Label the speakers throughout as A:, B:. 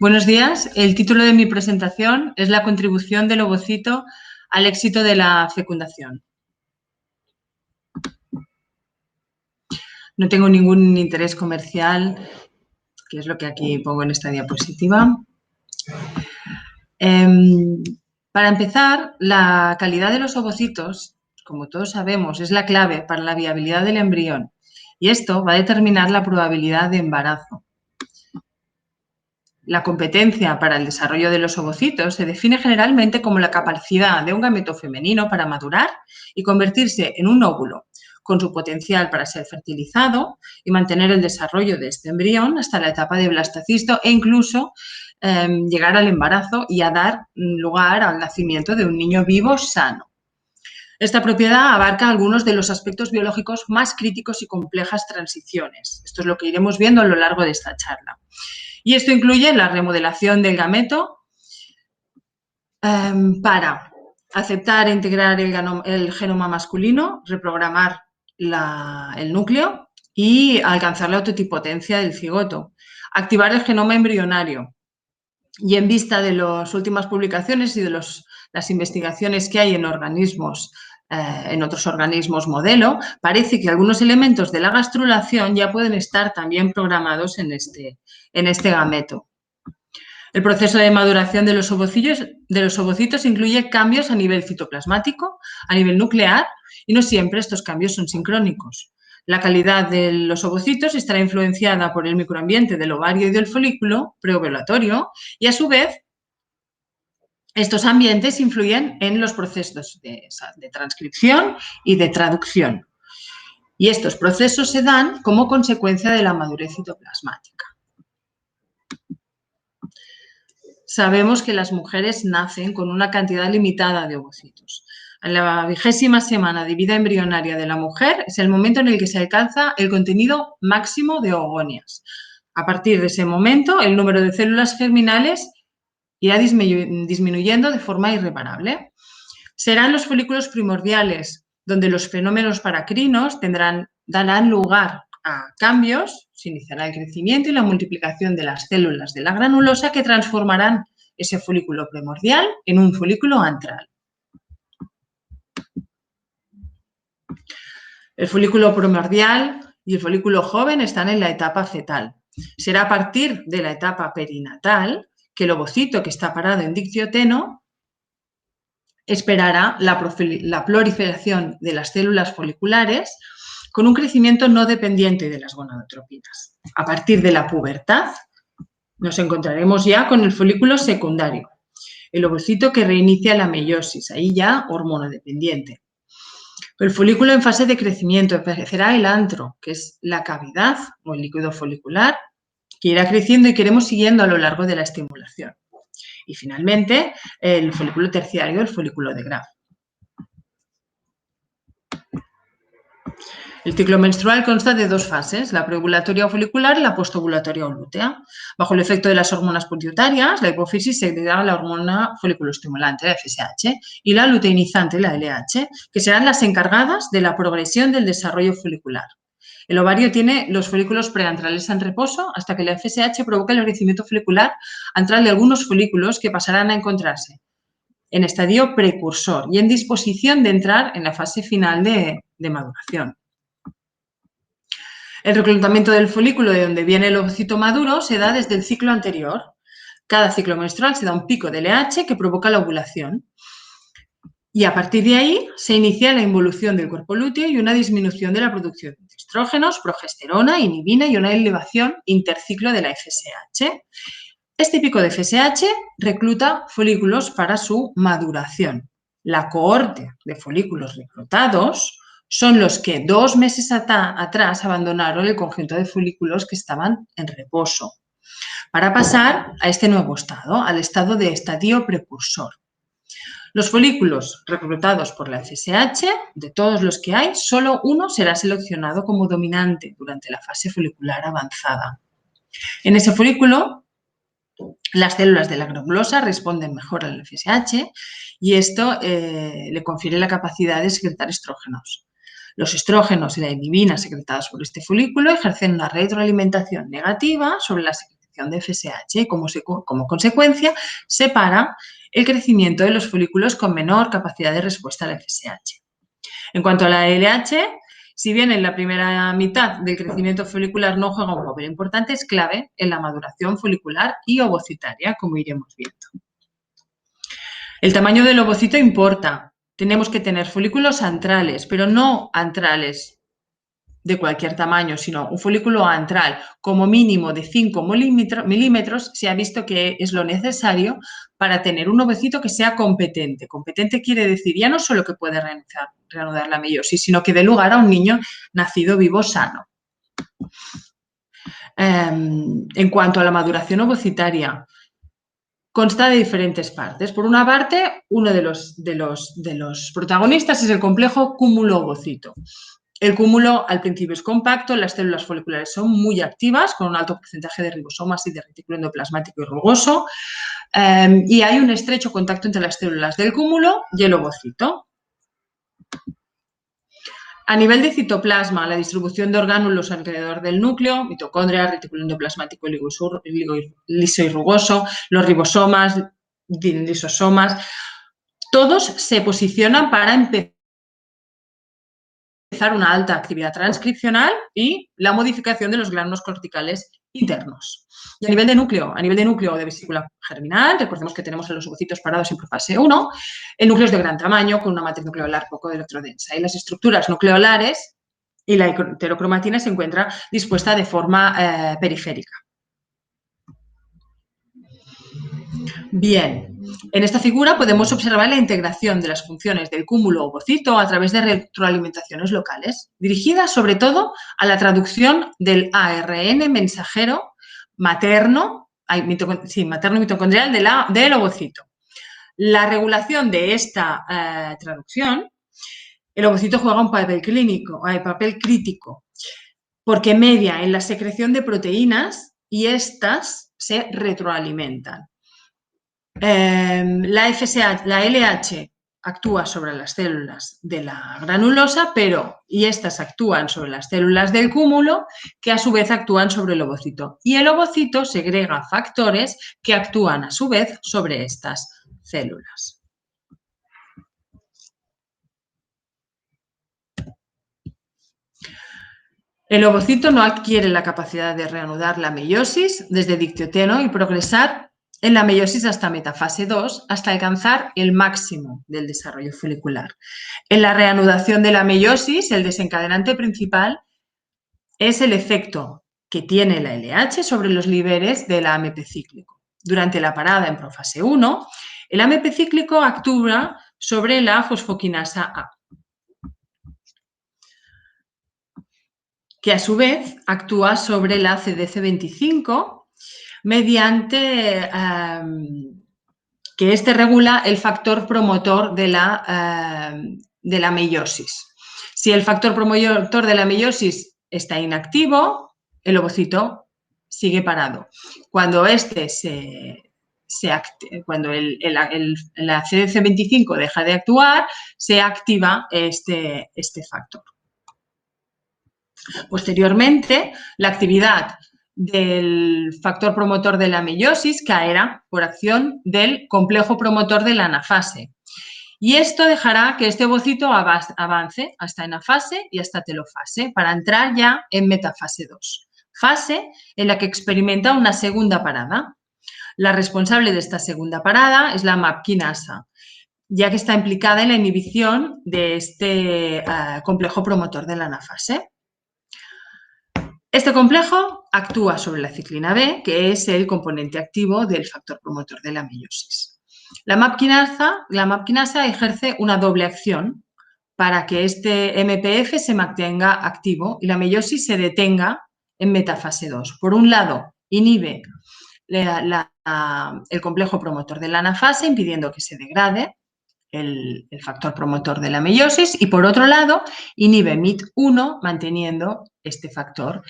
A: Buenos días. El título de mi presentación es la contribución del ovocito al éxito de la fecundación. No tengo ningún interés comercial, que es lo que aquí pongo en esta diapositiva. Para empezar, la calidad de los ovocitos, como todos sabemos, es la clave para la viabilidad del embrión y esto va a determinar la probabilidad de embarazo. La competencia para el desarrollo de los ovocitos se define generalmente como la capacidad de un gameto femenino para madurar y convertirse en un óvulo, con su potencial para ser fertilizado y mantener el desarrollo de este embrión hasta la etapa de blastocisto e incluso llegar al embarazo y a dar lugar al nacimiento de un niño vivo sano. Esta propiedad abarca algunos de los aspectos biológicos más críticos y complejas transiciones. Esto es lo que iremos viendo a lo largo de esta charla. Y esto incluye la remodelación del gameto para aceptar e integrar el genoma masculino, reprogramar el núcleo y alcanzar la totipotencia del cigoto, activar el genoma embrionario. Y en vista de las últimas publicaciones y de las investigaciones que hay en otros organismos modelo, parece que algunos elementos de la gastrulación ya pueden estar también programados en este gameto. El proceso de maduración de los ovocitos incluye cambios a nivel citoplasmático, a nivel nuclear, y no siempre estos cambios son sincrónicos. La calidad de los ovocitos estará influenciada por el microambiente del ovario y del folículo preovulatorio y, a su vez, estos ambientes influyen en los procesos de transcripción y de traducción. Y estos procesos se dan como consecuencia de la madurez citoplasmática. Sabemos que las mujeres nacen con una cantidad limitada de ovocitos. En la 20ª semana de vida embrionaria de la mujer es el momento en el que se alcanza el contenido máximo de oogonias. A partir de ese momento, el número de células germinales irá disminuyendo de forma irreparable. Serán los folículos primordiales donde los fenómenos paracrinos darán lugar a cambios, se iniciará el crecimiento y la multiplicación de las células de la granulosa que transformarán ese folículo primordial en un folículo antral. El folículo primordial y el folículo joven están en la etapa fetal. Será a partir de la etapa perinatal que el ovocito que está parado en dictioteno esperará la proliferación de las células foliculares con un crecimiento no dependiente de las gonadotropinas. A partir de la pubertad nos encontraremos ya con el folículo secundario, el ovocito que reinicia la meiosis, ahí ya hormonodependiente. El folículo en fase de crecimiento aparecerá el antro, que es la cavidad o el líquido folicular, que irá creciendo y que iremos siguiendo a lo largo de la estimulación. Y finalmente, el folículo terciario, el folículo de Graf. El ciclo menstrual consta de dos fases, la preovulatoria o folicular y la postovulatoria o lútea. Bajo el efecto de las hormonas pituitarias, la hipófisis segrega la hormona foliculoestimulante, la FSH, y la luteinizante, la LH, que serán las encargadas de la progresión del desarrollo folicular. El ovario tiene los folículos preantrales en reposo hasta que la FSH provoca el crecimiento folicular antral de algunos folículos que pasarán a encontrarse en estadio precursor y en disposición de entrar en la fase final de maduración. El reclutamiento del folículo de donde viene el ovocito maduro se da desde el ciclo anterior. Cada ciclo menstrual se da un pico de LH que provoca la ovulación. Y a partir de ahí se inicia la involución del cuerpo lúteo y una disminución de la producción de estrógenos, progesterona, inhibina y una elevación interciclo de la FSH. Este pico de FSH recluta folículos para su maduración. La cohorte de folículos reclutados son los que 2 meses atrás abandonaron el conjunto de folículos que estaban en reposo para pasar a este nuevo estado, al estado de estadio precursor. Los folículos reclutados por la FSH, de todos los que hay, solo uno será seleccionado como dominante durante la fase folicular avanzada. En ese folículo, las células de la granulosa responden mejor al FSH y esto le confiere la capacidad de secretar estrógenos. Los estrógenos y la inhibina secretadas por este folículo ejercen una retroalimentación negativa sobre la secreción producción de FSH y como consecuencia se para el crecimiento de los folículos con menor capacidad de respuesta al FSH. En cuanto a la LH, si bien en la primera mitad del crecimiento folicular no juega un papel importante, es clave en la maduración folicular y ovocitaria, como iremos viendo. El tamaño del ovocito importa. Tenemos que tener folículos antrales, pero no antrales de cualquier tamaño, sino un folículo antral como mínimo de 5 milímetros se ha visto que es lo necesario para tener un ovocito que sea competente. Competente quiere decir ya no solo que puede reanudar la meiosis, sino que dé lugar a un niño nacido vivo sano. En cuanto a la maduración ovocitaria, consta de diferentes partes. Por una parte, uno de los protagonistas es el complejo cúmulo-ovocito. El cúmulo al principio es compacto, las células foliculares son muy activas, con un alto porcentaje de ribosomas y de retículo endoplasmático y rugoso, y hay un estrecho contacto entre las células del cúmulo y el ovocito. A nivel de citoplasma, la distribución de orgánulos alrededor del núcleo, mitocondria, retículo endoplasmático liso y rugoso, los ribosomas, lisosomas, todos se posicionan para empezar una alta actividad transcripcional y la modificación de los gránulos corticales internos. Y a nivel de núcleo de vesícula germinal, recordemos que tenemos a los ovocitos parados en profase 1, el núcleo es de gran tamaño, con una matriz nucleolar poco electrodensa, y las estructuras nucleolares y la heterocromatina se encuentra dispuesta de forma periférica. Bien, en esta figura podemos observar la integración de las funciones del cúmulo ovocito a través de retroalimentaciones locales, dirigidas sobre todo a la traducción del ARN mensajero materno mitocondrial del ovocito. La regulación de esta traducción, el ovocito juega un papel crítico, porque media en la secreción de proteínas y estas se retroalimentan. La LH actúa sobre las células de la granulosa, y estas actúan sobre las células del cúmulo, que a su vez actúan sobre el ovocito. Y el ovocito segrega factores que actúan a su vez sobre estas células. El ovocito no adquiere la capacidad de reanudar la meiosis desde dictioteno y progresar en la meiosis hasta metafase 2, hasta alcanzar el máximo del desarrollo folicular. En la reanudación de la meiosis, el desencadenante principal es el efecto que tiene la LH sobre los niveles del AMP cíclico. Durante la parada en profase 1, el AMP cíclico actúa sobre la fosfoquinasa A, que a su vez actúa sobre la CDC25 mediante que este regula el factor promotor de la meiosis. Si el factor promotor de la meiosis está inactivo, el ovocito sigue parado. Cuando la CDC25 deja de actuar, se activa este factor. Posteriormente, la actividad del factor promotor de la meiosis caerá por acción del complejo promotor de la anafase. Y esto dejará que este ovocito avance hasta anafase y hasta telofase para entrar ya en metafase 2, fase en la que experimenta una segunda parada. La responsable de esta segunda parada es la MAP quinasa, ya que está implicada en la inhibición de este complejo promotor de la anafase. Este complejo actúa sobre la ciclina B, que es el componente activo del factor promotor de la meiosis. La MAP quinasa ejerce una doble acción para que este MPF se mantenga activo y la meiosis se detenga en metafase 2. Por un lado, inhibe el complejo promotor de la anafase, impidiendo que se degrade el factor promotor de la meiosis, y por otro lado, inhibe MIT1 manteniendo este factor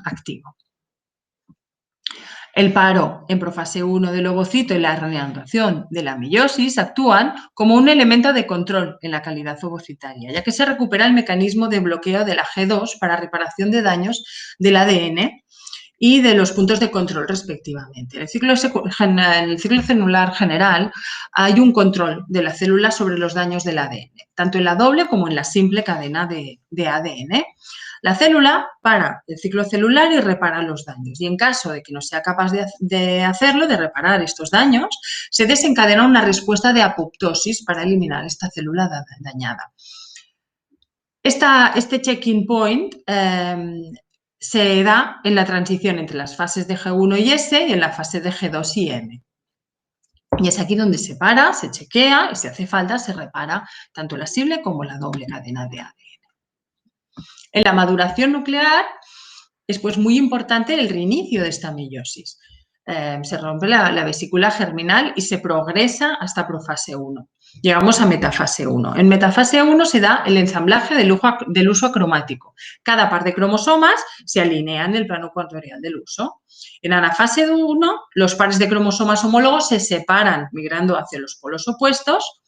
A: activo. El paro en profase 1 del ovocito y la reanudación de la meiosis actúan como un elemento de control en la calidad ovocitaria, ya que se recupera el mecanismo de bloqueo de la G2 para reparación de daños del ADN y de los puntos de control respectivamente. En el ciclo celular general hay un control de la célula sobre los daños del ADN, tanto en la doble como en la simple cadena de ADN. La célula para el ciclo celular y repara los daños, y en caso de que no sea capaz de hacerlo, de reparar estos daños, se desencadena una respuesta de apoptosis para eliminar esta célula dañada. Este check-in point se da en la transición entre las fases de G1 y S y en la fase de G2 y M. Y es aquí donde se para, se chequea y si hace falta se repara tanto la simple como la doble cadena de ADN. En la maduración nuclear es pues muy importante el reinicio de esta meiosis. Se rompe la vesícula germinal y se progresa hasta profase 1. Llegamos a metafase 1. En metafase 1 se da el ensamblaje del uso acromático. Cada par de cromosomas se alinea en el plano ecuatorial del uso. En anafase 1, los pares de cromosomas homólogos se separan migrando hacia los polos opuestos.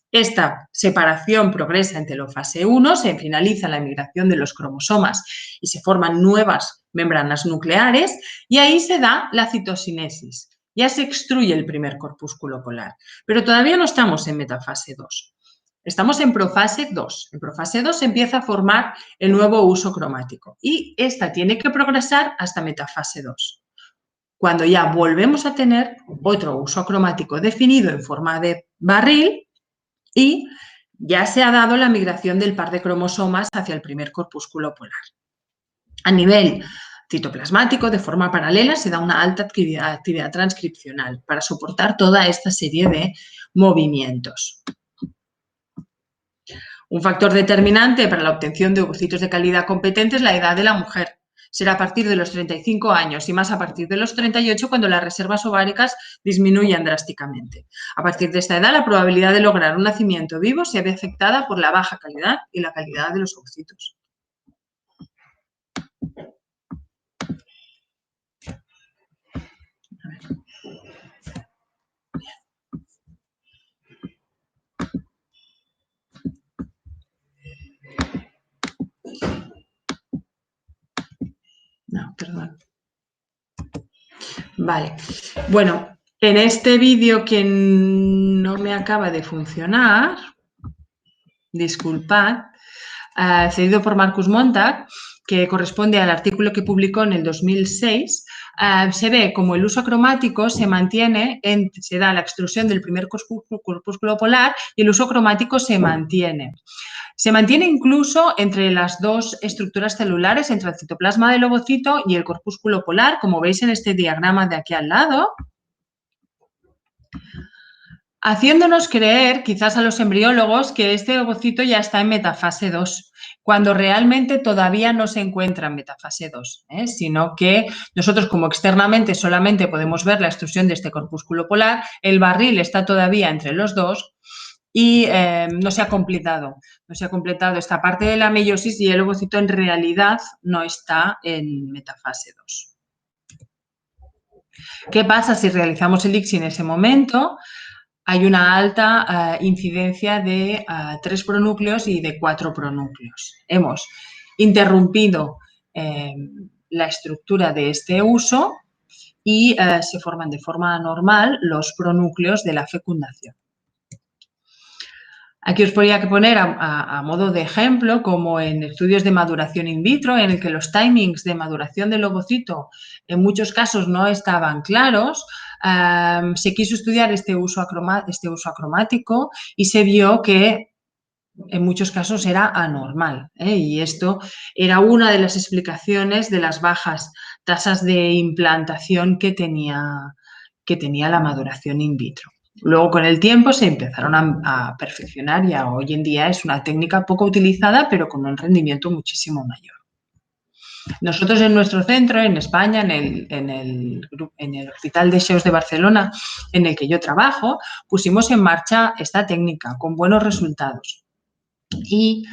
A: Esta separación progresa en telofase 1, se finaliza la migración de los cromosomas y se forman nuevas membranas nucleares y ahí se da la citosinesis. Ya se extruye el primer corpúsculo polar, pero todavía no estamos en metafase 2. Estamos en profase 2. En profase 2 se empieza a formar el nuevo uso cromático y esta tiene que progresar hasta metafase 2. Cuando ya volvemos a tener otro uso cromático definido en forma de barril, y ya se ha dado la migración del par de cromosomas hacia el primer corpúsculo polar. A nivel citoplasmático, de forma paralela, se da una alta actividad transcripcional para soportar toda esta serie de movimientos. Un factor determinante para la obtención de ovocitos de calidad competente es la edad de la mujer. Será a partir de los 35 años y más a partir de los 38 cuando las reservas ováricas disminuyan drásticamente. A partir de esta edad, la probabilidad de lograr un nacimiento vivo se ve afectada por la baja calidad y la calidad de los ovocitos. No, perdón. Vale. Bueno, en este vídeo que no me acaba de funcionar, disculpad, cedido por Marcus Montag, que corresponde al artículo que publicó en el 2006, se ve como el uso cromático se mantiene, se da la extrusión del primer corpúsculo polar y el uso cromático se mantiene. Se mantiene incluso entre las dos estructuras celulares, entre el citoplasma del ovocito y el corpúsculo polar, como veis en este diagrama de aquí al lado, haciéndonos creer, quizás a los embriólogos, que este ovocito ya está en metafase 2, cuando realmente todavía no se encuentra en metafase 2, sino que nosotros como externamente solamente podemos ver la extrusión de este corpúsculo polar, el barril está todavía entre los dos y no se ha completado esta parte de la meiosis y el ovocito en realidad no está en metafase 2. ¿Qué pasa si realizamos el ICSI en ese momento? Hay una alta incidencia de 3 pronúcleos y de 4 pronúcleos. Hemos interrumpido la estructura de este uso y se forman de forma anormal los pronúcleos de la fecundación. Aquí os podría poner a modo de ejemplo, como en estudios de maduración in vitro, en el que los timings de maduración del ovocito en muchos casos no estaban claros, se quiso estudiar este uso acromático y se vio que en muchos casos era anormal, y esto era una de las explicaciones de las bajas tasas de implantación que tenía la maduración in vitro. Luego, con el tiempo, se empezaron a perfeccionar y hoy en día es una técnica poco utilizada, pero con un rendimiento muchísimo mayor. Nosotros en nuestro centro, en España, en el Hospital de Xeus de Barcelona, en el que yo trabajo, pusimos en marcha esta técnica con buenos resultados. Y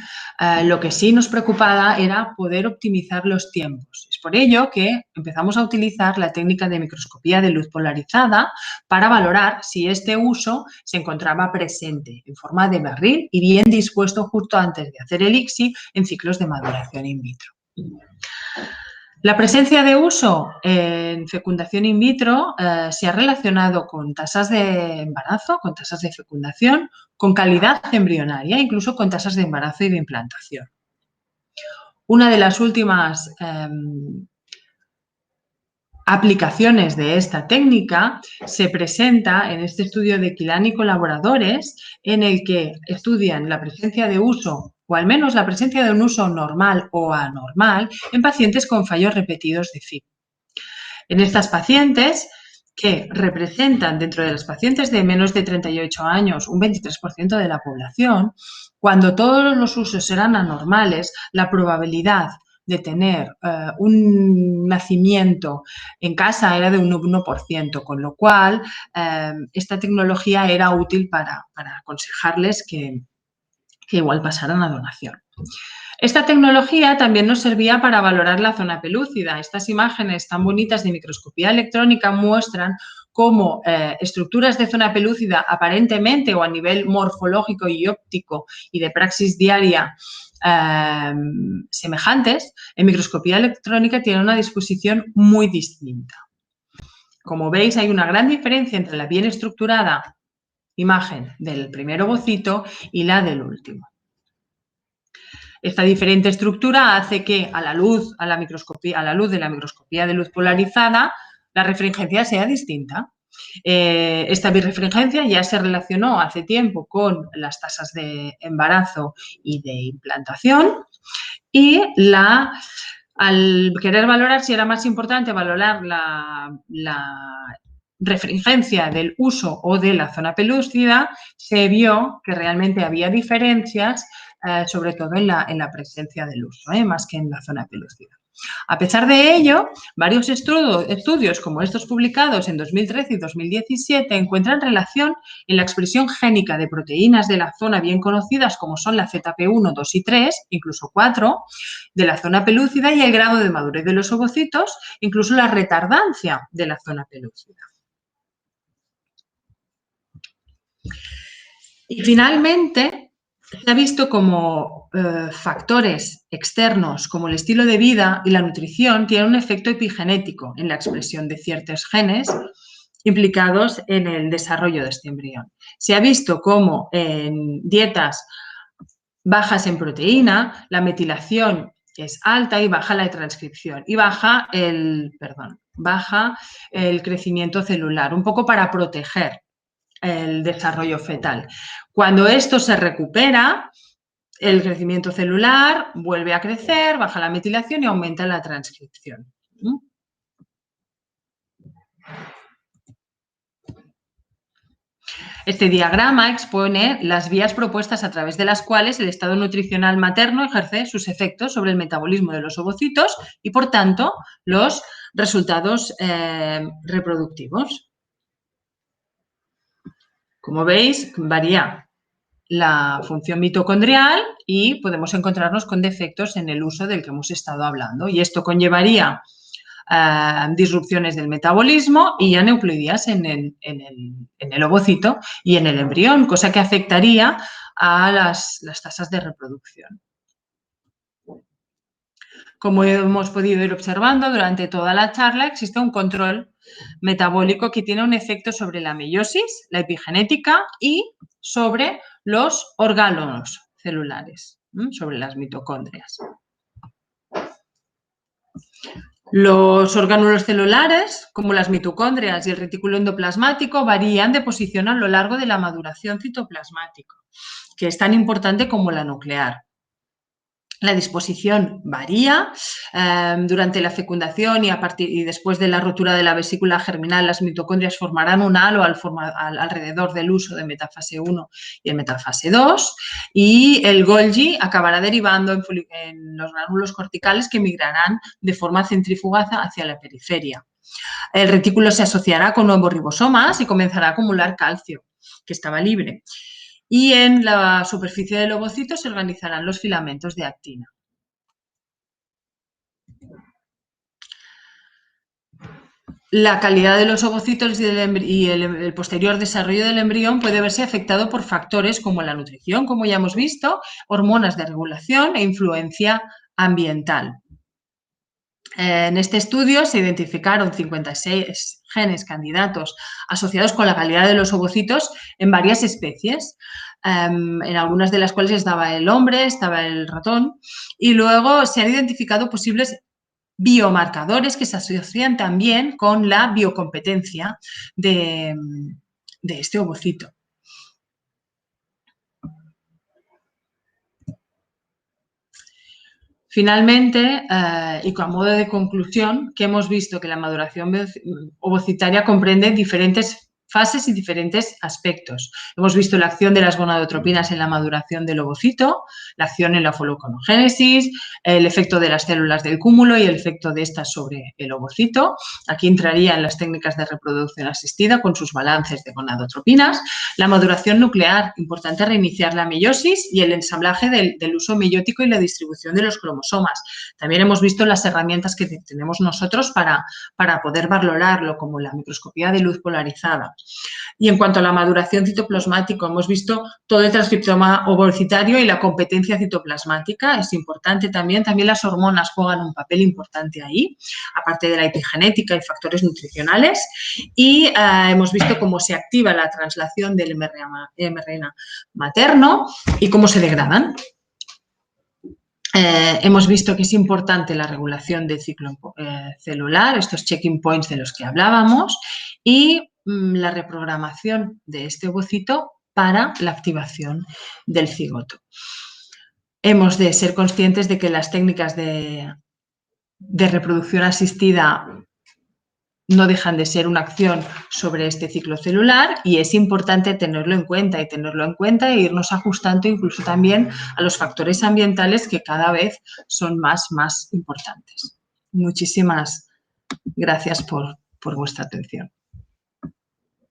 A: lo que sí nos preocupaba era poder optimizar los tiempos. Es por ello que empezamos a utilizar la técnica de microscopía de luz polarizada para valorar si este uso se encontraba presente en forma de barril y bien dispuesto justo antes de hacer el ICSI en ciclos de maduración in vitro. La presencia de uso en fecundación in vitro se ha relacionado con tasas de embarazo, con tasas de fecundación, con calidad embrionaria, incluso con tasas de embarazo y de implantación. Una de las últimas aplicaciones de esta técnica se presenta en este estudio de Quilán y colaboradores, en el que estudian la presencia de uso, o al menos la presencia de un uso normal o anormal, en pacientes con fallos repetidos de FIP. En estas pacientes, que representan dentro de los pacientes de menos de 38 años un 23% de la población, cuando todos los usos eran anormales, la probabilidad de tener un nacimiento en casa era de un 1%, con lo cual esta tecnología era útil para aconsejarles que igual pasaran a donación. Esta tecnología también nos servía para valorar la zona pelúcida. Estas imágenes tan bonitas de microscopía electrónica muestran cómo estructuras de zona pelúcida aparentemente o a nivel morfológico y óptico y de praxis diaria semejantes, en microscopía electrónica tienen una disposición muy distinta. Como veis, hay una gran diferencia entre la bien estructurada imagen del primer ovocito y la del último. Esta diferente estructura hace que a la luz de la microscopía de luz polarizada, la refringencia sea distinta. Esta birrefringencia ya se relacionó hace tiempo con las tasas de embarazo y de implantación y al querer valorar si era más importante valorar la refringencia del uso o de la zona pelúcida, se vio que realmente había diferencias, sobre todo en la presencia del uso, más que en la zona pelúcida. A pesar de ello, varios estudios como estos publicados en 2013 y 2017 encuentran relación en la expresión génica de proteínas de la zona bien conocidas como son la ZP1, 2 y 3, incluso 4, de la zona pelúcida y el grado de madurez de los ovocitos, incluso la retardancia de la zona pelúcida. Y finalmente, se ha visto como factores externos como el estilo de vida y la nutrición tienen un efecto epigenético en la expresión de ciertos genes implicados en el desarrollo de este embrión. Se ha visto como en dietas bajas en proteína, la metilación es alta y baja la transcripción y baja el crecimiento celular, un poco para proteger el desarrollo fetal. Cuando esto se recupera, el crecimiento celular vuelve a crecer, baja la metilación y aumenta la transcripción. Este diagrama expone las vías propuestas a través de las cuales el estado nutricional materno ejerce sus efectos sobre el metabolismo de los ovocitos y, por tanto, los resultados reproductivos. Como veis, varía la función mitocondrial y podemos encontrarnos con defectos en el uso del que hemos estado hablando. Y esto conllevaría disrupciones del metabolismo y aneuploidías en el ovocito y en el embrión, cosa que afectaría a las tasas de reproducción. Como hemos podido ir observando durante toda la charla, existe un control metabólico que tiene un efecto sobre la meiosis, la epigenética y sobre los órganos celulares, sobre las mitocondrias. Los orgánulos celulares, como las mitocondrias y el retículo endoplasmático, varían de posición a lo largo de la maduración citoplasmática, que es tan importante como la nuclear. La disposición varía durante la fecundación y después de la rotura de la vesícula germinal, las mitocondrias formarán un halo alrededor del uso de metafase 1 y el metafase 2 y el Golgi acabará derivando en los gránulos corticales que migrarán de forma centrífuga hacia la periferia. El retículo se asociará con nuevos ribosomas y comenzará a acumular calcio, que estaba libre. Y en la superficie del ovocito se organizarán los filamentos de actina. La calidad de los ovocitos y el posterior desarrollo del embrión puede verse afectado por factores como la nutrición, como ya hemos visto, hormonas de regulación e influencia ambiental. En este estudio se identificaron 56 genes candidatos asociados con la calidad de los ovocitos en varias especies, en algunas de las cuales estaba el hombre, estaba el ratón, y luego se han identificado posibles biomarcadores que se asocian también con la biocompetencia de este ovocito. Finalmente, y con modo de conclusión, que hemos visto que la maduración ovocitaria comprende diferentes fases y diferentes aspectos. Hemos visto la acción de las gonadotropinas en la maduración del ovocito, la acción en la foloconogénesis, el efecto de las células del cúmulo y el efecto de estas sobre el ovocito. Aquí entrarían las técnicas de reproducción asistida con sus balances de gonadotropinas. La maduración nuclear, importante reiniciar la meiosis y el ensamblaje del uso meiótico y la distribución de los cromosomas. También hemos visto las herramientas que tenemos nosotros para poder valorarlo, como la microscopía de luz polarizada. Y en cuanto a la maduración citoplasmática, hemos visto todo el transcriptoma ovocitario y la competencia citoplasmática. Es importante también las hormonas juegan un papel importante ahí, aparte de la epigenética y factores nutricionales. Y hemos visto cómo se activa la translación del mRNA materno y cómo se degradan. Hemos visto que es importante la regulación del ciclo celular, estos checking points de los que hablábamos, y la reprogramación de este ovocito para la activación del cigoto. Hemos de ser conscientes de que las técnicas de reproducción asistida no dejan de ser una acción sobre este ciclo celular y es importante tenerlo en cuenta e irnos ajustando incluso también a los factores ambientales que cada vez son más importantes. Muchísimas gracias por vuestra atención.